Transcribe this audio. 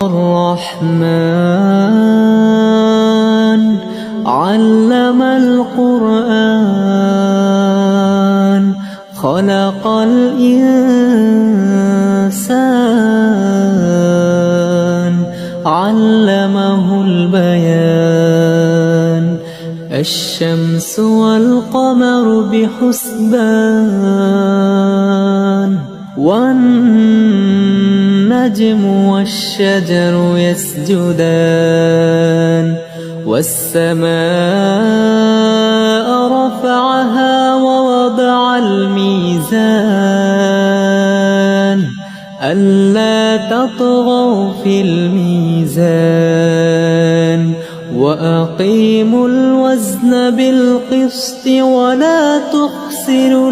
الرحمن علم القرآن خلق الإنسان علمه البيان الشمس والقمر بحسبان والنجم والشجر يسجدان والسماء رفعها ووضع الميزان ألا تطغوا في الميزان وأقيموا الوزن بالقسط ولا تخسروا